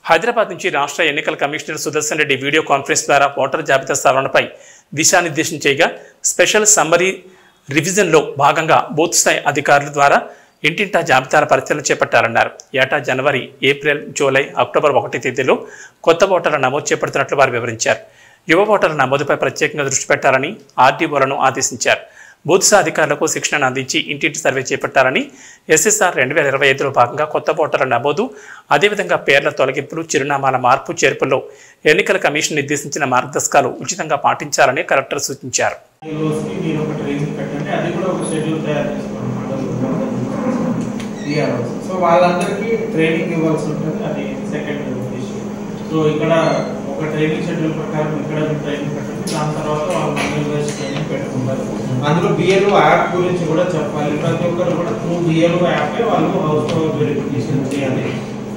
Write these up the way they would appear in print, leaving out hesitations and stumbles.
హైదరాబాద్ నుంచి రాష్ట్ర ఎన్నికల commissioner Sudarshan Reddy video conference ద్వారా ఓటర్ జాబితా సవరణపై దిశానిర్దేశం చేయగా స్పెషల్ సమ్మరీ రివిజన్లో భాగంగా బూత్ స్థాయి అధికారుల ద్వారా ఇంటింటా జాబితాల పరిశీలన చేపట్టారన్నారు. ఏటా జనవరి, ఏప్రిల్, జూలై, అక్టోబర్ 1 తేదీలో కొత్త ఓటర్ల నమోదు చేపడుతున్నట్లు వారు వివరించారు. యువ ఓటర్ల నమోదుపై ప్రత్యేకంగా దృష్టి పెట్టాలని ఆర్డీఓలను ఆదేశించారు. బూత్ స్థాయి అధికారులకు శిక్షణను అందించి ఇంటింటి సర్వే చేపట్టాలని ఎస్ఎస్ఆర్ 2025లో భాగంగా కొత్త ఓటర్ల నమోదు, అదేవిధంగా పేర్ల తొలగింపులు, చిరునామాల మార్పు చేర్పుల్లో ఎన్నికల కమిషన్ నిర్దేశించిన మార్గదర్శకాలు ఉచితంగా పాటించాలని కలెక్టర్ సూచించారు. సో వాళ్ళందరికీ ట్రైనింగ్ ఇవ్వాల్సి ఉంటుంది. అది సెకండ్ ఇష్యూ. సో ఇక్కడ ఒక ట్రైనింగ్ షెడ్యూల్ ప్రకారం ఇక్కడ ట్రైనింగ్ పెట్టండి. దాని తర్వాత వాళ్ళు మాన్యువల్ ట్రైనింగ్ పెట్టుకుంటారు. అందులో బిఎల్ఓ యాప్ గురించి కూడా చెప్పాలి. ప్రతి ఒక్కరు కూడా త్రూ బిఎల్ఓ యాపే వాళ్ళు హౌస్ టు హౌస్ వెరిఫికేషన్ చేయాలి.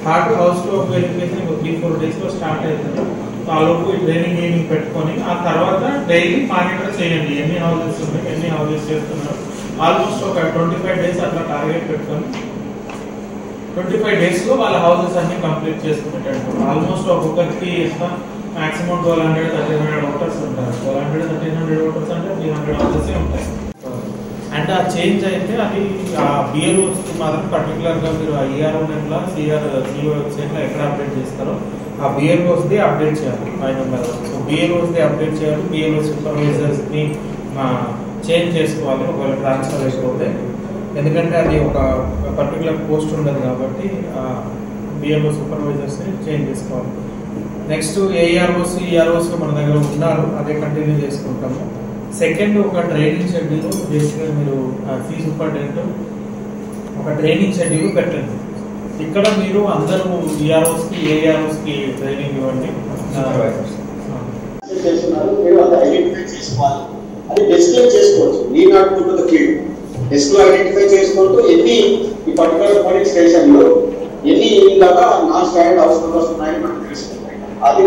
Heart house to house verification 3-4 డేస్లో స్టార్ట్ అవుతుంది. వాళ్ళకు ఈ ట్రైనింగ్ పెట్టుకొని ఆ తర్వాత డైలీ మానిటర్ చేయండి. ఎన్ని హౌసెస్ ఉన్నాయి, ఎన్ని హౌసెస్ చేస్తున్నారు. ఆల్మోస్ట్ ఒక 25 డేస్ అట్లా టార్గెట్ పెట్టుకొని 25 డేస్లో వాళ్ళ హౌసెస్ అన్ని కంప్లీట్ చేసుకునేటట్టు. ఆల్మోస్ట్ ఒక్కొక్కరికి ఎంత మాక్సిమం 1200-1300 ఓటర్స్ ఉంటారు. 1200-1300 ఓటర్స్ అంటే 300 హౌసెస్ ఉంటాయి. అండ్ ఆ చేంజ్ అయితే అది ఆ బిఎల్ఓస్కి మాత్రం పర్టికులర్గా మీరు ఈఆర్ఓ నెట్లో సిఓ వెబ్సైట్లో ఎక్కడ అప్డేట్ చేస్తారో ఆ బిఎల్ఓస్ది అప్డేట్ చేయాలి. 5 నెంబర్. సో బిఎల్ఓస్ది అప్డేట్ చేయాలి. బిఎల్ఓ సూపర్వైజర్స్ని చేంజ్ చేసుకోవాలి ఒకవేళ ట్రాన్స్ఫర్ అయిపోతే. ఎందుకంటే అది ఒక పర్టికులర్ పోస్ట్ ఉండదు కాబట్టి బిఎల్ఓ సూపర్వైజర్స్ని చేంజ్ చేసుకోవాలి. నెక్స్ట్ ఏఆర్ఓస్, ఈఆర్ఓస్ మన దగ్గర ఉన్నారు, అదే కంటిన్యూ చేసుకుంటాము. సెకండ్ ఒక ట్రైనింగ్ షెడ్యూల్ బేసిక్గా మీరు సి సూపరింటెండెంట్ ఒక ట్రైనింగ్ షెడ్యూల్ పెట్టండి. ఇక్కడ మీరు అందరూ ఈఆర్ఓస్కి, ఏఆర్ఓస్కి ట్రైనింగ్ ఇవ్వండి. అది డిస్ప్లే చేసుకోవచ్చు. Need not to the field desk లో ఐడెంటిఫై చేసుకుంటూ ఎన్ని ఈ పర్టికులర్ పోలింగ్ స్టేషన్ లో ఎన్ని దాకా నాన్ స్టాండర్డ్ హౌస్ నెంబర్స్ ఉన్నాయని మనకు తెలుసుకుంటాయి. అది